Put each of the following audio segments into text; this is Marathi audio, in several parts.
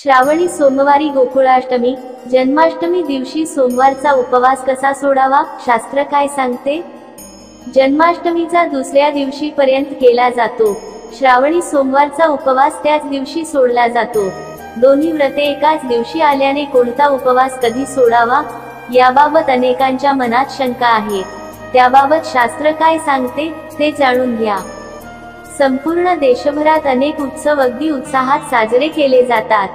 श्रावणी सोमवारी गोकुळाष्टमी जन्माष्टमी दिवशी सोमवारचा उपवास कसा सोडावा, शास्त्र काय सांगते? जन्माष्टमीचा दुसऱ्या दिवशी पर्यंत केला जातो। श्रावणी सोमवारचा उपवास त्याच दिवशी सोडला जातो। दोन्ही व्रते एकाच दिवशी आल्याने कोणता उपवास कधी सोडावा याबाबत अनेकांच्या मनात शंका आहे। त्याबाबत शास्त्र काय सांगते ते जाणून घ्या। संपूर्ण देशभरात अनेक उत्सव अगदी उत्साहात साजरे केले जातात।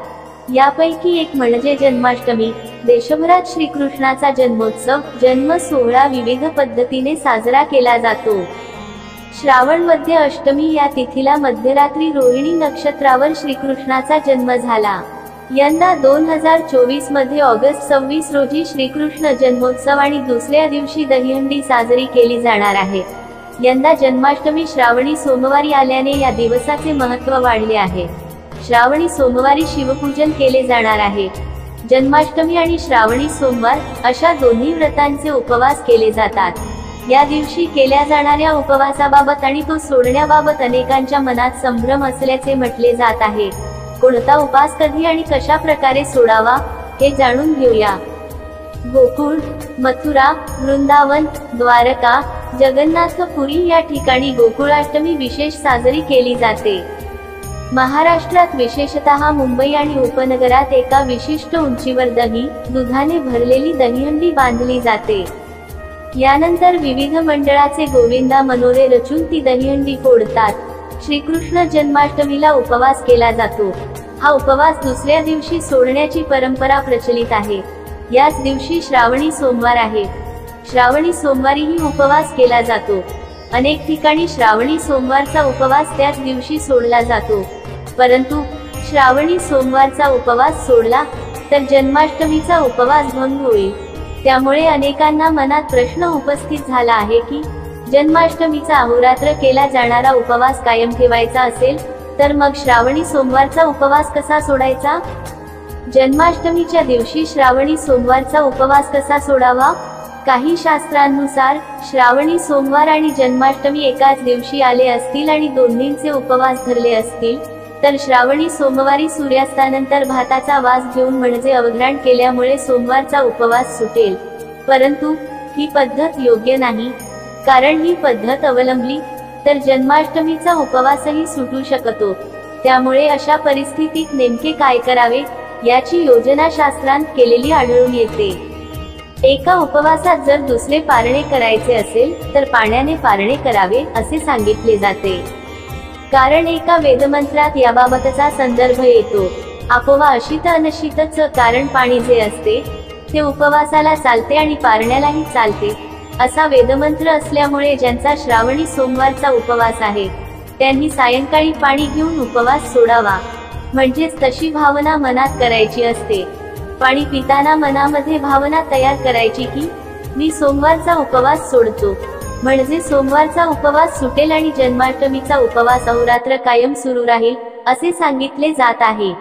यापैकी एक म्हणजे जन्माष्टमी। देशभरात श्रीकृष्णाचा जन्मोत्सव जन्म सोहळा विविध पद्धतीने साजरा केला जातो। श्रावण मध्य अष्टमी या तिथीला मध्यरात्री रोहिणी नक्षत्रावर श्रीकृष्णाचा जन्म झाला। यंदा 2024 मध्ये ऑगस्ट 26 रोजी श्रीकृष्ण जन्मोत्सव आणि दुसऱ्या दिवशी दहीहंडी साजरी केली जाणार आहे। यंदा जन्माष्टमी श्रावणी सोमवारी आल्याने या दिवसाचे महत्त्व वाढले आहे। श्रावणी सोमवारी शिवपूजन केले जाणार आहे। जन्माष्टमी आणि श्रावणी सोमवार अशा दोन्ही व्रतांचे उपवास केले जातात। या दिवशी केल्या जाणाऱ्या उपवासाबाबत आणि तो सोडण्याबाबत अनेकांच्या मनात संभ्रम असल्याचे म्हटले जात आहे। कोणता उपवास कधी आणि कशा प्रकारे सोडावा हे जाणून घेऊया। गोकुळ, मथुरा, वृंदावन, द्वारका, जगन्नाथपुरी या ठिकाणी गोकुळाष्टमी विशेष साजरी केली जाते। महाराष्ट्रात विशेषतः मुंबई आणि उपनगरात एका विशिष्ट उंचीवर दही, दुधाने भरलेली दहीहंडी बांधली जाते। यानंतर विविध मंडळाचे गोविंदा मनोरे रचून ती दहीहंडी फोडतात। श्रीकृष्ण जन्माष्टमीला उपवास केला जातो। हा उपवास दुसऱ्या दिवशी सोडण्याची परंपरा प्रचलित आहे। याच दिवशी श्रावणी सोमवार आहे। श्रावणी सोमवारीही उपवास केला जातो। अनेक ठिकाणी श्रावणी सोमवारचा उपवास त्याच दिवशी सोडला जातो। परंतु श्रावणी सोमवारचा उपवास सोडला तर जन्माष्टमीचा उपवास भंग होईल। त्यामुळे अनेकांना मनात प्रश्न उपस्थित झाला आहे की जन्माष्टमीचा अहोरात्र केला जाणारा उपवास कायम ठेवायचा असेल तर मग श्रावणी सोमवारचा उपवास कसा सोडायचा? जन्माष्टमीच्या दिवशी श्रावणी सोमवारचा उपवास कसा सोडावा? काही शास्त्रांनुसार श्रावणी सोमवार आणि जन्माष्टमी एकाच दिवशी आले असतील आणि दोन्हींचे उपवास धरले असतील तर श्रावणी सोमवारी सूर्यास्तानंतर भाताचा वास घेऊन म्हणजे अवघ्राण केल्यामुळे सोमवारचा उपवास सुटेल। परंतु ही पद्धत योग्य नाही, कारण ही पद्धत अवलंबली तर जन्माष्टमीचा उपवासही सुटू शकतो। त्यामुळे अशा परिस्थितीत नेमके काय करावे याची योजना शास्त्रांत केलेली आढळून येते। एका उपवासात जर दुसरे पारणे करायचे असेल तर पाण्याने पारणे करावे असे सांगितले जाते, कारण एका वेदमंत्रात याबाबतचा संदर्भ येतो। आपोवा अशित अनशितच कारण पाणी जे असते ते उपवासाला चालते आणि पारण्यालाही चालते असा वेदमंत्र असल्यामुळे ज्यांचा श्रावणी सोमवारचा उपवास आहे त्यांनी सायंकाळी पाणी घेऊन उपवास सोडावा। म्हणजेच तशी भावना मनात करायची असते। पाणी पिताना मनामध्ये भावना तयार करायची की मी सोमवारचा उपवास सोडतो, म्हणजे सोमवारचा उपवास सुटेल आणि जन्माष्टमीचा उपवास अहोरात्र कायम सुरू राहील असे सांगितले जात आहे।